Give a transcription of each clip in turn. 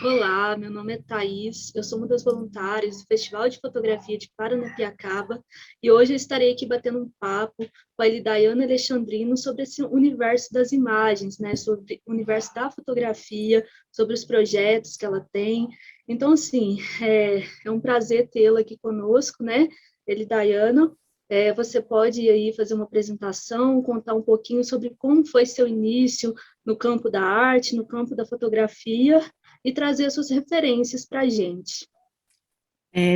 Olá, meu nome é Thaís, eu sou uma das voluntárias do Festival de Fotografia de Paranapiacaba e hoje eu estarei aqui batendo um papo com a Daiane Alexandrino sobre esse universo das imagens, né? Sobre o universo da fotografia, sobre os projetos que ela tem. Então, assim, é um prazer tê-la aqui conosco, né? Daiane, você pode aí fazer uma apresentação, contar um pouquinho sobre como foi seu início no campo da arte, no campo da fotografia, e trazer as suas referências para a gente.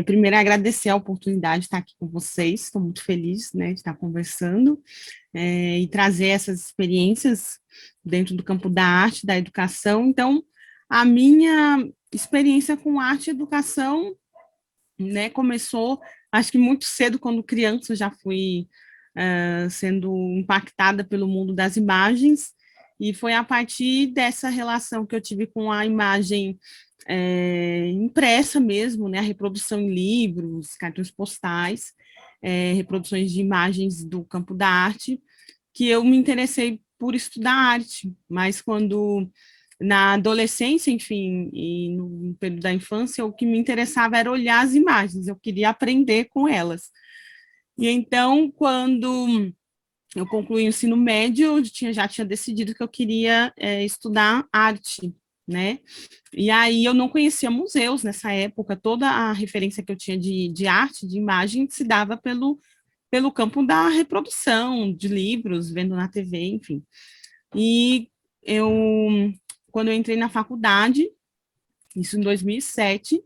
Primeiro, agradecer a oportunidade de estar aqui com vocês, estou muito feliz, né, de estar conversando, e trazer essas experiências dentro do campo da arte, da educação. Então, a minha experiência com arte e educação, né, começou, acho que muito cedo, quando criança, eu já fui sendo impactada pelo mundo das imagens, e foi a partir dessa relação que eu tive com a imagem impressa mesmo, né, a reprodução em livros, cartões postais, reproduções de imagens do campo da arte, que eu me interessei por estudar arte, mas quando na adolescência, enfim, e no período da infância, o que me interessava era olhar as imagens, eu queria aprender com elas. E então, quando eu concluí o ensino médio, eu já tinha decidido que eu queria estudar arte, né? E aí eu não conhecia museus nessa época, toda a referência que eu tinha de arte, de imagem, se dava pelo campo da reprodução de livros, vendo na TV, enfim. E eu, quando eu entrei na faculdade, isso em 2007,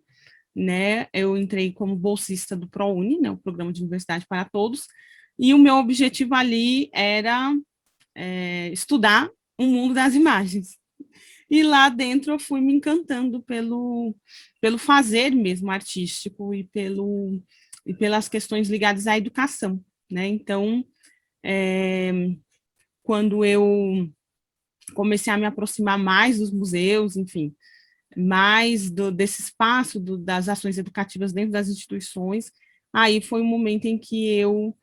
né, eu entrei como bolsista do ProUni, né, o Programa de Universidade para Todos, e o meu objetivo ali era estudar o mundo das imagens. E lá dentro eu fui me encantando pelo fazer mesmo artístico e pelas questões ligadas à educação, né? Então, é, quando eu comecei a me aproximar mais dos museus, enfim, mais desse espaço das ações educativas dentro das instituições, aí foi o momento em que eu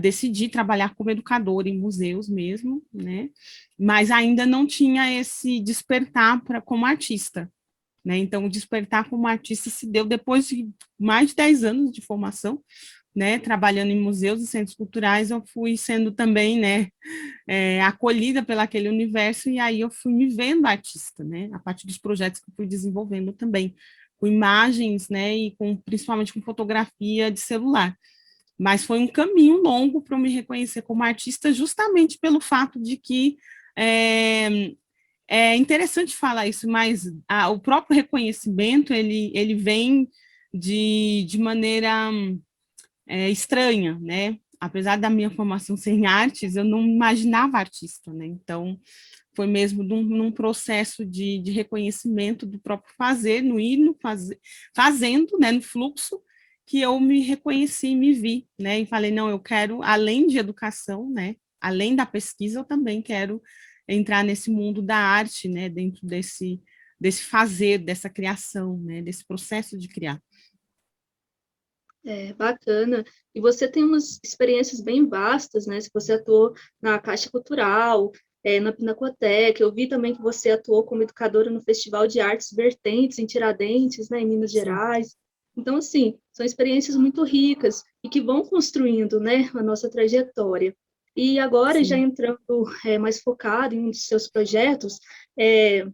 decidi trabalhar como educadora em museus mesmo, né? Mas ainda não tinha esse despertar como artista, né? Então, o despertar como artista se deu depois de mais de 10 anos de formação, né? Trabalhando em museus e centros culturais, eu fui sendo também, né, acolhida pelo aquele universo, e aí eu fui me vendo artista, né, a partir dos projetos que eu fui desenvolvendo também, com imagens, né, e principalmente com fotografia de celular. Mas foi um caminho longo para eu me reconhecer como artista, justamente pelo fato de que é interessante falar isso, mas o próprio reconhecimento, ele vem de maneira estranha, né? Apesar da minha formação ser em artes, eu não imaginava artista, né? Então, foi mesmo num processo de reconhecimento do próprio fazer, no ir, no fazer, fazendo, né, no fluxo, que eu me reconheci, me vi, né? E falei, não, eu quero, além de educação, né? Além da pesquisa, eu também quero entrar nesse mundo da arte, né? Dentro desse fazer, dessa criação, né? Desse processo de criar. Bacana. E você tem umas experiências bem vastas, né? Se você atuou na Caixa Cultural, na Pinacoteca, eu vi também que você atuou como educadora no Festival de Artes Vertentes em Tiradentes, né, em Minas Sim. Gerais. Então, assim, são experiências muito ricas e que vão construindo, né, a nossa trajetória. E agora, já Sim. entrando mais focado em um dos seus projetos, é,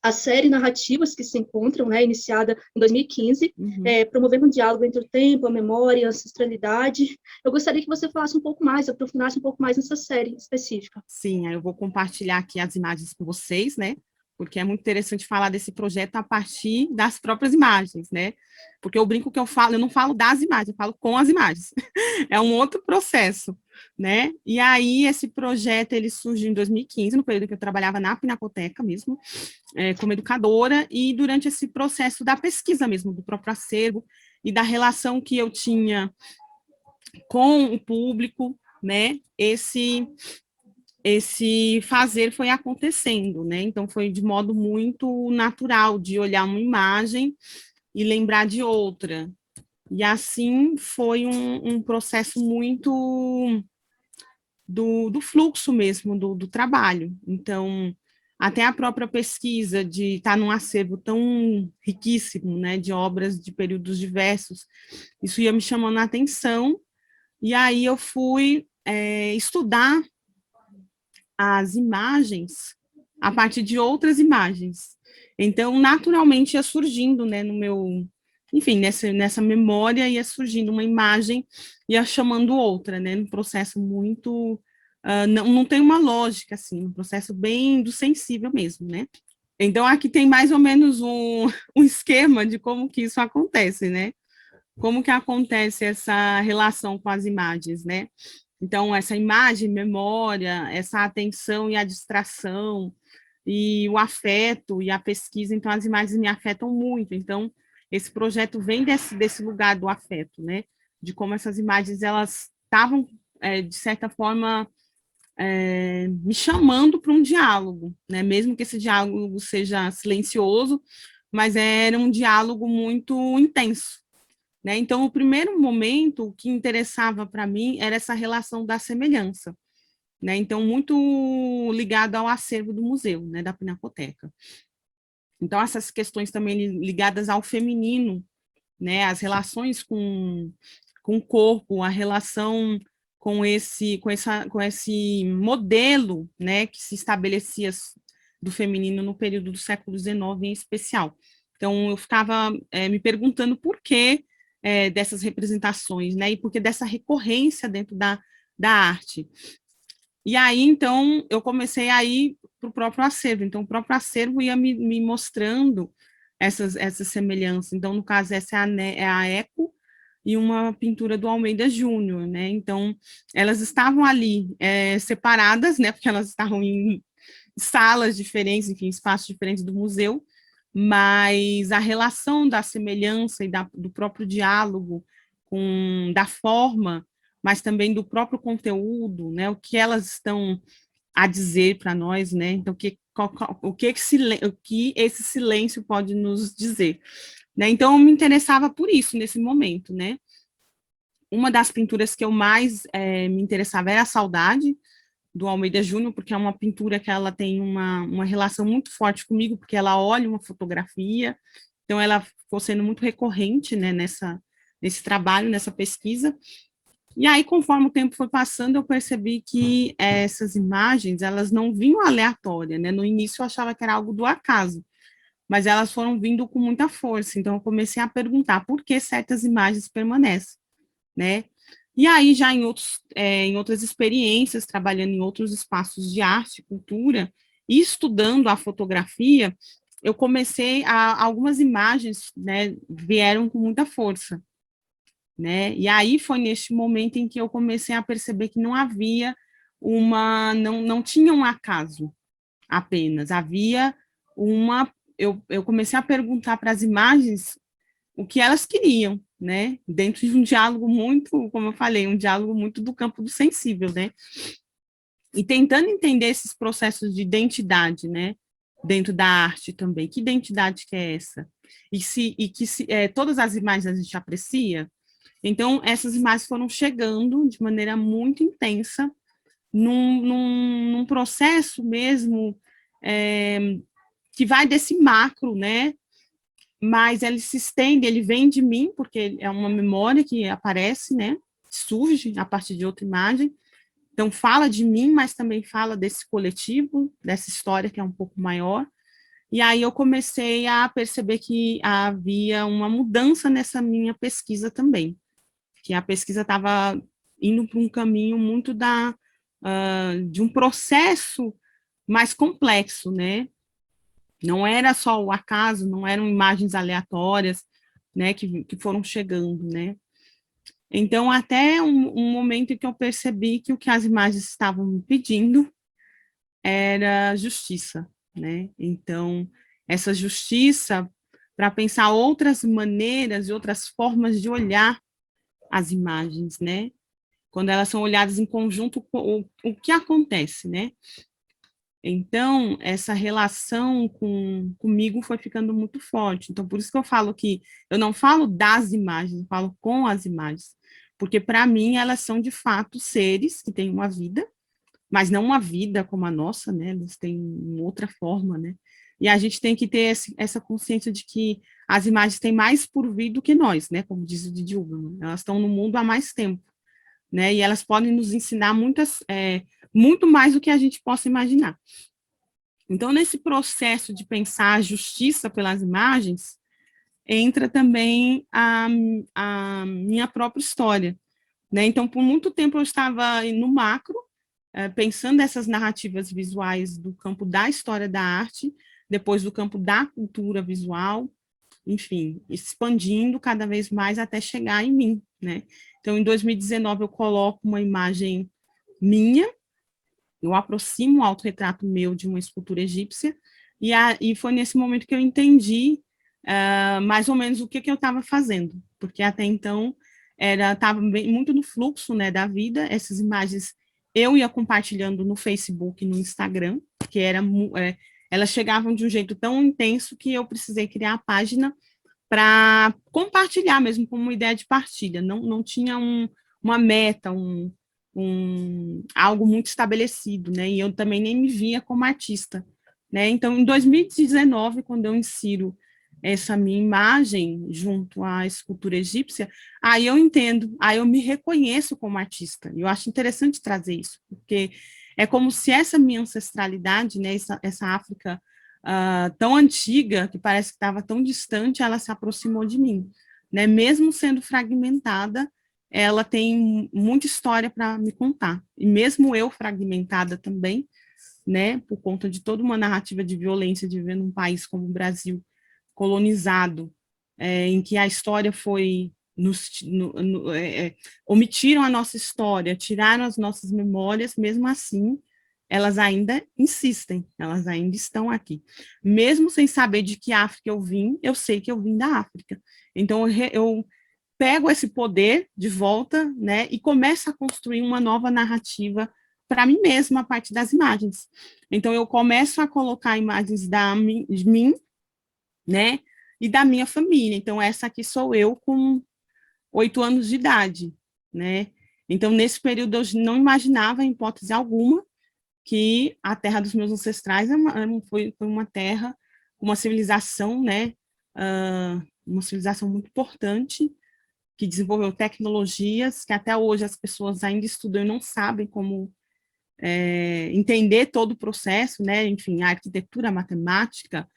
a série Narrativas que se encontram, né, iniciada em 2015, Uhum. promovendo um diálogo entre o tempo, a memória e a ancestralidade. Eu gostaria que você falasse um pouco mais, aprofundasse um pouco mais nessa série específica. Sim, aí eu vou compartilhar aqui as imagens com vocês, né? Porque é muito interessante falar desse projeto a partir das próprias imagens, né? Porque eu brinco que eu não falo das imagens, eu falo com as imagens. É um outro processo, né? E aí esse projeto ele surgiu em 2015, no período que eu trabalhava na Pinacoteca mesmo, como educadora, e durante esse processo da pesquisa mesmo, do próprio acervo e da relação que eu tinha com o público, né? Esse fazer foi acontecendo, né? Então foi de modo muito natural de olhar uma imagem e lembrar de outra. E assim foi um processo muito do fluxo mesmo do trabalho. Então, até a própria pesquisa de estar num acervo tão riquíssimo, né, de obras de períodos diversos, isso ia me chamando a atenção, e aí eu fui estudar as imagens a partir de outras imagens. Então, naturalmente, ia surgindo, né, no meu, enfim, nessa memória ia surgindo uma imagem, ia chamando outra, né, num processo muito, não tem uma lógica, assim, um processo bem do sensível mesmo, né. Então, aqui tem mais ou menos um esquema de como que isso acontece, né, como que acontece essa relação com as imagens, né. Então, essa imagem, memória, essa atenção e a distração, e o afeto e a pesquisa, então as imagens me afetam muito. Então, esse projeto vem desse lugar do afeto, né? De como essas imagens, elas estavam, de certa forma, me chamando para um diálogo, né? Mesmo que esse diálogo seja silencioso, mas era um diálogo muito intenso, né? Então, o primeiro momento, o que interessava para mim era essa relação da semelhança, né? Então, muito ligado ao acervo do museu, né? Da Pinacoteca. Então, essas questões também ligadas ao feminino, né? As relações com o corpo, a relação com esse modelo, né? Que se estabelecia do feminino no período do século XIX em especial. Então, eu ficava me perguntando por que dessas representações, né? E por que dessa recorrência dentro da arte. E aí, então, eu comecei a ir para o próprio acervo. Então, o próprio acervo ia me mostrando essas semelhanças. Então, no caso, essa é a Eco e uma pintura do Almeida Júnior, né? Então, elas estavam ali separadas, né? Porque elas estavam em salas diferentes, enfim, espaços diferentes do museu, mas a relação da semelhança e do próprio diálogo, da forma, mas também do próprio conteúdo, né, o que elas estão a dizer para nós, né, então o que esse silêncio pode nos dizer, né, então eu me interessava por isso nesse momento, né. Uma das pinturas que eu mais me interessava era a Saudade, do Almeida Júnior, porque é uma pintura que ela tem uma relação muito forte comigo, porque ela olha uma fotografia, então ela ficou sendo muito recorrente, né, nesse trabalho, nessa pesquisa. E aí, conforme o tempo foi passando, eu percebi que essas imagens, elas não vinham aleatórias, né? No início eu achava que era algo do acaso, mas elas foram vindo com muita força. Então eu comecei a perguntar por que certas imagens permanecem, né? E aí, já em outras experiências, trabalhando em outros espaços de arte, cultura, e estudando a fotografia, eu comecei algumas imagens, né, vieram com muita força, né? E aí foi neste momento em que eu comecei a perceber que não havia não tinha um acaso apenas, havia eu comecei a perguntar para as imagens o que elas queriam, né? Dentro de um diálogo muito, como eu falei, um diálogo muito do campo do sensível, né? E tentando entender esses processos de identidade, né? Dentro da arte também. Que identidade que é essa? Todas as imagens a gente aprecia. Então, essas imagens foram chegando de maneira muito intensa, num processo mesmo que vai desse macro, né? Mas ele se estende, ele vem de mim, porque é uma memória que aparece, né? Surge a partir de outra imagem. Então, fala de mim, mas também fala desse coletivo, dessa história que é um pouco maior. E aí eu comecei a perceber que havia uma mudança nessa minha pesquisa também, que a pesquisa estava indo para um caminho muito de um processo mais complexo, né? Não era só o acaso, não eram imagens aleatórias, né, que foram chegando, né. Então, até um momento em que eu percebi que o que as imagens estavam me pedindo era justiça, né. Então, essa justiça para pensar outras maneiras e outras formas de olhar as imagens, né. Quando elas são olhadas em conjunto, o que acontece, né. Então, essa relação comigo foi ficando muito forte. Então, por isso que eu falo que eu não falo das imagens, eu falo com as imagens. Porque, para mim, elas são, de fato, seres que têm uma vida, mas não uma vida como a nossa, né? Eles têm outra forma, né? E a gente tem que ter essa consciência de que as imagens têm mais por vir do que nós, né? Como diz o Didi Uberman, elas estão no mundo há mais tempo, né? E elas podem nos ensinar muito mais do que a gente possa imaginar. Então, nesse processo de pensar a justiça pelas imagens, entra também a minha própria história, né? Então, por muito tempo eu estava no macro, pensando essas narrativas visuais do campo da história da arte, depois do campo da cultura visual, enfim, expandindo cada vez mais até chegar em mim, né? Então, em 2019, eu coloco uma imagem minha, eu aproximo um autorretrato meu de uma escultura egípcia, e foi nesse momento que eu entendi mais ou menos o que eu estava fazendo, porque até então estava muito no fluxo, né, da vida, essas imagens eu ia compartilhando no Facebook, no Instagram, que elas chegavam de um jeito tão intenso que eu precisei criar a página para compartilhar mesmo como uma ideia de partilha, não tinha uma meta, algo muito estabelecido, né? E eu também nem me via como artista, né? Então, em 2019, quando eu insiro essa minha imagem junto à escultura egípcia, aí eu entendo, aí eu me reconheço como artista. Eu acho interessante trazer isso, porque é como se essa minha ancestralidade, né, essa África tão antiga, que parece que estava tão distante, ela se aproximou de mim, né? Mesmo sendo fragmentada, ela tem muita história para me contar. E mesmo eu fragmentada também, né, por conta de toda uma narrativa de violência de viver num país como o Brasil, colonizado, em que a história foi omitiram a nossa história, tiraram as nossas memórias, mesmo assim, elas ainda insistem, elas ainda estão aqui. Mesmo sem saber de que África eu vim, eu sei que eu vim da África. Então, eu pego esse poder de volta, né, e começo a construir uma nova narrativa para mim mesma a partir das imagens. Então, eu começo a colocar imagens de mim, né, e da minha família. Então, essa aqui sou eu com 8 anos de idade, né. Então, nesse período, eu não imaginava, em hipótese alguma, que a terra dos meus ancestrais foi uma terra, uma civilização, né, uma civilização muito importante, que desenvolveu tecnologias que até hoje as pessoas ainda estudam e não sabem como entender todo o processo, né? Enfim, a arquitetura, a matemática,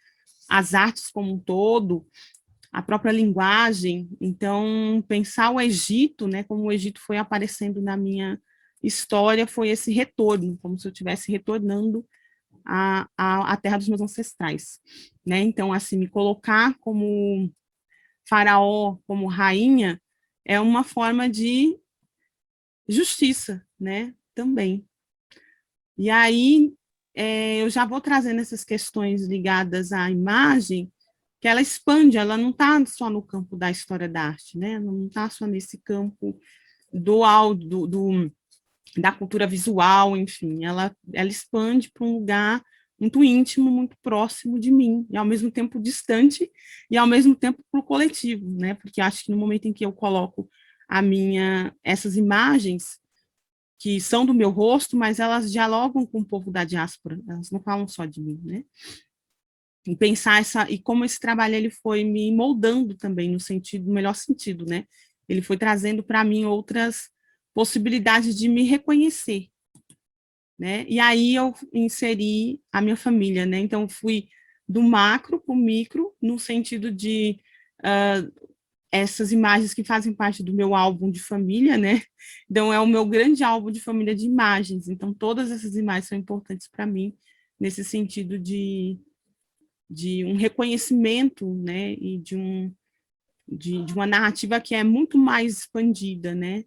as artes como um todo, a própria linguagem. Então, pensar o Egito, né? Como o Egito foi aparecendo na minha história, foi esse retorno, como se eu estivesse retornando à terra dos meus ancestrais, né? Então, assim, me colocar como faraó, como rainha, é uma forma de justiça, né? Também. E aí, eu já vou trazendo essas questões ligadas à imagem, que ela expande, ela não está só no campo da história da arte, né? Ela não está só nesse campo da cultura visual, enfim, ela expande para um lugar muito íntimo, muito próximo de mim, e ao mesmo tempo distante, e ao mesmo tempo para o coletivo, né? Porque acho que no momento em que eu coloco essas imagens, que são do meu rosto, mas elas dialogam com o povo da diáspora, elas não falam só de mim, né? E pensar e como esse trabalho ele foi me moldando também no melhor sentido, né? Ele foi trazendo para mim outras possibilidades de me reconhecer, né? E aí eu inseri a minha família, né? Então fui do macro para o micro, no sentido de essas imagens que fazem parte do meu álbum de família, né? Então, é o meu grande álbum de família de imagens. Então, todas essas imagens são importantes para mim, nesse sentido de um reconhecimento, né? E de uma narrativa que é muito mais expandida, né?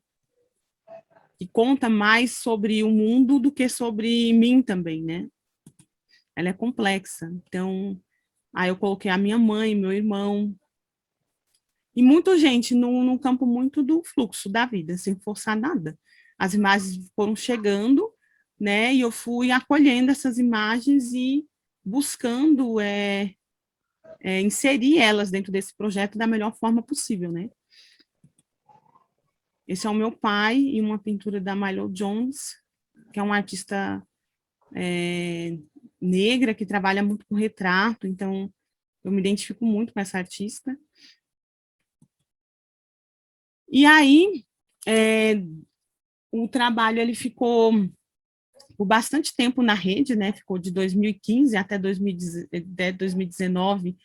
Que conta mais sobre o mundo do que sobre mim também, né? Ela é complexa. Então, aí eu coloquei a minha mãe, meu irmão, e muita gente num campo muito do fluxo da vida, sem forçar nada. As imagens foram chegando, né? E eu fui acolhendo essas imagens e buscando inserir elas dentro desse projeto da melhor forma possível, né? Esse é o meu pai e uma pintura da Milo Jones, que é uma artista negra, que trabalha muito com retrato, então eu me identifico muito com essa artista. E aí, o trabalho ele ficou por bastante tempo na rede, né? Ficou de 2015 até 2019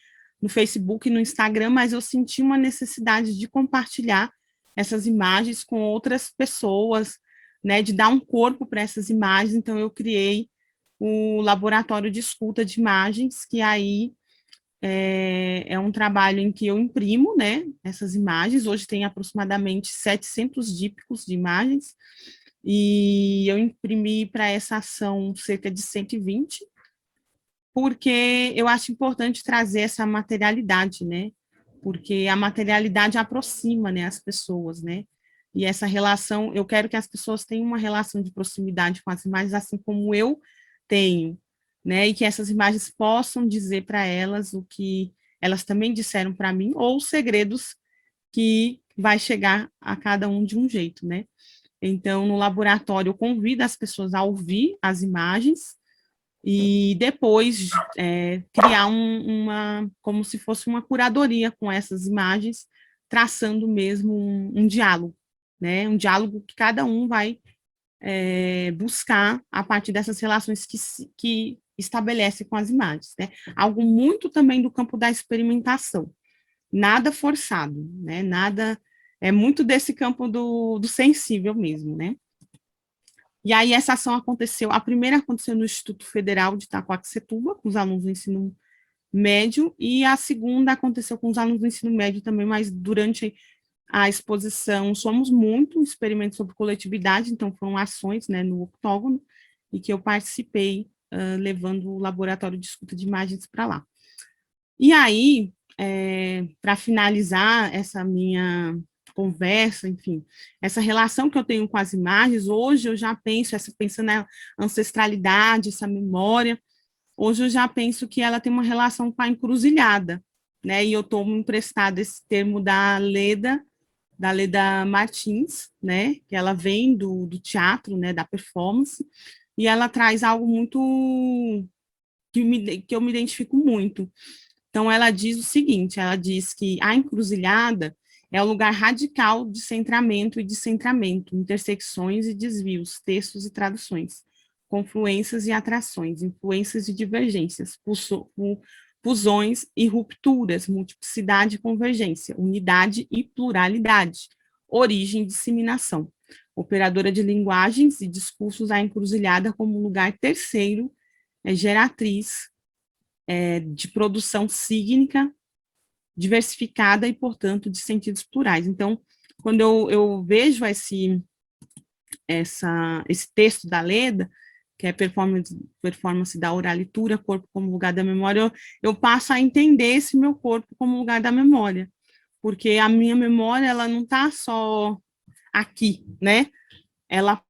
no Facebook e no Instagram, mas eu senti uma necessidade de compartilhar essas imagens com outras pessoas, né? De dar um corpo para essas imagens, então eu criei o Laboratório de Escuta de Imagens, que aí é um trabalho em que eu imprimo, né, essas imagens. Hoje tem aproximadamente 700 dípticos de imagens, e eu imprimi para essa ação cerca de 120, porque eu acho importante trazer essa materialidade, né, porque a materialidade aproxima, né, as pessoas, né, e essa relação, eu quero que as pessoas tenham uma relação de proximidade com as imagens, assim como eu tenho, né, e que essas imagens possam dizer para elas o que elas também disseram para mim, ou os segredos que vai chegar a cada um de um jeito, né. Então, no laboratório, eu convido as pessoas a ouvir as imagens e depois criar como se fosse uma curadoria com essas imagens, traçando mesmo um diálogo, né? Um diálogo que cada um vai buscar a partir dessas relações que estabelece com as imagens, né? Algo muito também do campo da experimentação, nada forçado, né? Nada, é muito desse campo do sensível mesmo, né? E aí essa ação aconteceu, a primeira aconteceu no Instituto Federal de Itacoaxetuba, com os alunos do ensino médio, e a segunda aconteceu com os alunos do ensino médio também, mas durante a exposição Somos Muito, experimento sobre coletividade, então foram ações, né, no octógono, e que eu participei, levando o laboratório de escuta de imagens para lá. E aí, para finalizar essa minha conversa, enfim, essa relação que eu tenho com as imagens, hoje eu já penso, pensando na ancestralidade, essa memória, hoje eu já penso que ela tem uma relação com a encruzilhada, né, e eu tomo emprestado esse termo da Leda Martins, né, que ela vem do teatro, né, da performance, e ela traz algo muito que eu me identifico muito. Então, ela diz o seguinte, ela diz que a encruzilhada é o lugar radical de centramento e descentramento, intersecções e desvios, textos e traduções, confluências e atrações, influências e divergências, fusões e rupturas, multiplicidade e convergência, unidade e pluralidade, origem e disseminação. Operadora de linguagens e discursos, a encruzilhada como lugar terceiro, geratriz, de produção sígnica, diversificada e, portanto, de sentidos plurais. Então, quando eu vejo esse texto da Leda, que é performance da oralitura, corpo como lugar da memória, eu passo a entender esse meu corpo como lugar da memória, porque a minha memória, ela não está só aqui, né? Ela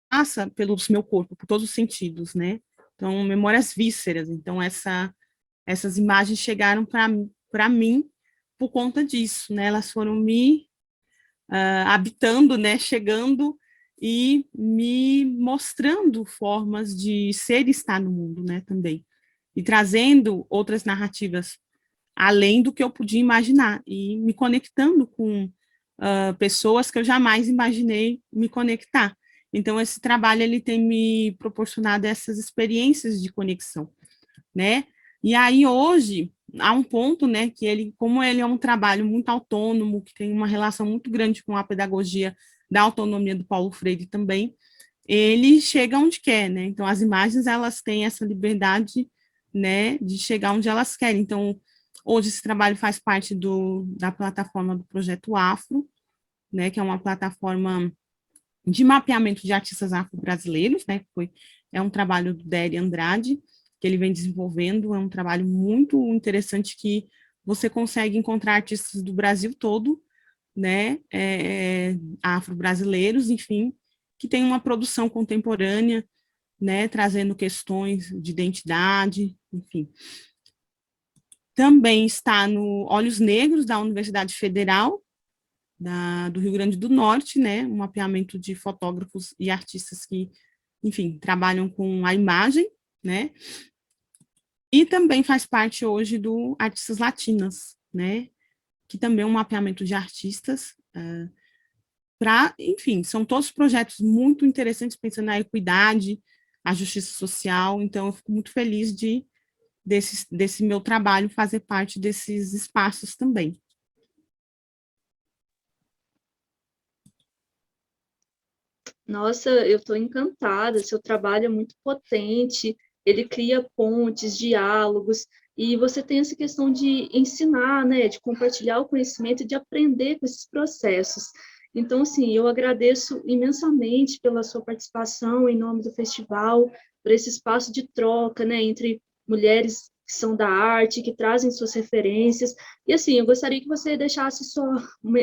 passa pelo meu corpo, por todos os sentidos, né? Então, memórias vísceras. Então, essas imagens chegaram para mim por conta disso, né? Elas foram me habitando, né? Chegando e me mostrando formas de ser e estar no mundo, né? Também. E trazendo outras narrativas além do que eu podia imaginar e me conectando com pessoas que eu jamais imaginei me conectar. Então, esse trabalho ele tem me proporcionado essas experiências de conexão, né? E aí, hoje, há um ponto, né, que ele, como ele é um trabalho muito autônomo, que tem uma relação muito grande com a pedagogia da autonomia do Paulo Freire também, ele chega onde quer, né? Então, as imagens, elas têm essa liberdade, né, de chegar onde elas querem. Então, hoje esse trabalho faz parte da plataforma do Projeto Afro, né, que é uma plataforma de mapeamento de artistas afro-brasileiros, né, é um trabalho do Déry Andrade, que ele vem desenvolvendo, é um trabalho muito interessante que você consegue encontrar artistas do Brasil todo, né, afro-brasileiros, enfim, que tem uma produção contemporânea, né, trazendo questões de identidade, enfim. Também está no Olhos Negros, da Universidade Federal, do Rio Grande do Norte, né, um mapeamento de fotógrafos e artistas que enfim, trabalham com a imagem, né? E também faz parte hoje do Artistas Latinas, né? Que também é um mapeamento de artistas, enfim, são todos projetos muito interessantes, pensando na equidade, a justiça social, então eu fico muito feliz desse meu trabalho fazer parte desses espaços também. Nossa, eu estou encantada, seu trabalho é muito potente, ele cria pontes, diálogos, e você tem essa questão de ensinar, né, de compartilhar o conhecimento e de aprender com esses processos. Então, assim, eu agradeço imensamente pela sua participação em nome do festival, por esse espaço de troca, né, entre mulheres que são da arte, que trazem suas referências. E, assim, eu gostaria que você deixasse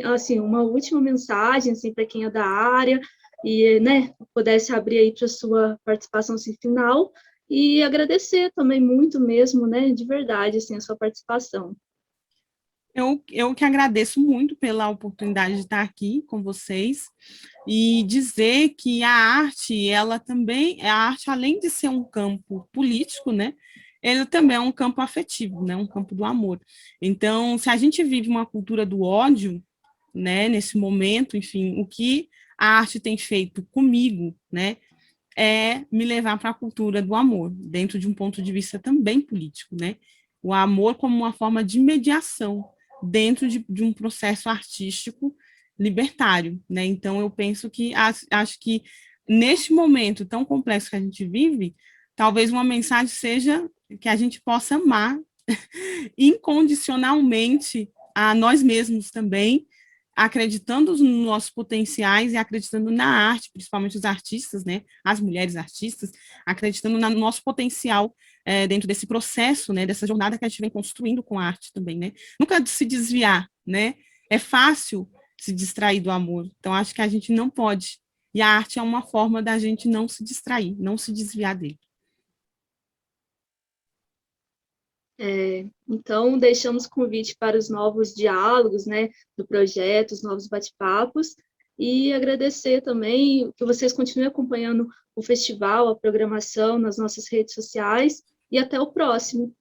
assim, uma última mensagem, assim, para quem é da área, e, né, pudesse abrir aí para sua participação assim, final e agradecer também muito mesmo, né, de verdade, assim, a sua participação. Eu que agradeço muito pela oportunidade de estar aqui com vocês e dizer que a arte, ela também, a arte, além de ser um campo político, né, ele também é um campo afetivo, né, um campo do amor. Então, se a gente vive uma cultura do ódio, né, nesse momento, enfim, o que a arte tem feito comigo, né, é me levar para a cultura do amor, dentro de um ponto de vista também político, né? O amor como uma forma de mediação dentro de um processo artístico libertário, né? Então, eu penso que, acho que neste momento tão complexo que a gente vive, talvez uma mensagem seja que a gente possa amar incondicionalmente a nós mesmos também, acreditando nos nossos potenciais e acreditando na arte, principalmente os artistas, né, as mulheres artistas, acreditando no nosso potencial dentro desse processo, né, dessa jornada que a gente vem construindo com a arte também, né, nunca de se desviar, né, é fácil se distrair do amor, então acho que a gente não pode, e a arte é uma forma da gente não se distrair, não se desviar dele. Então, deixamos convite para os novos diálogos, né, do projeto, os novos bate-papos, e agradecer também que vocês continuem acompanhando o festival, a programação nas nossas redes sociais, e até o próximo.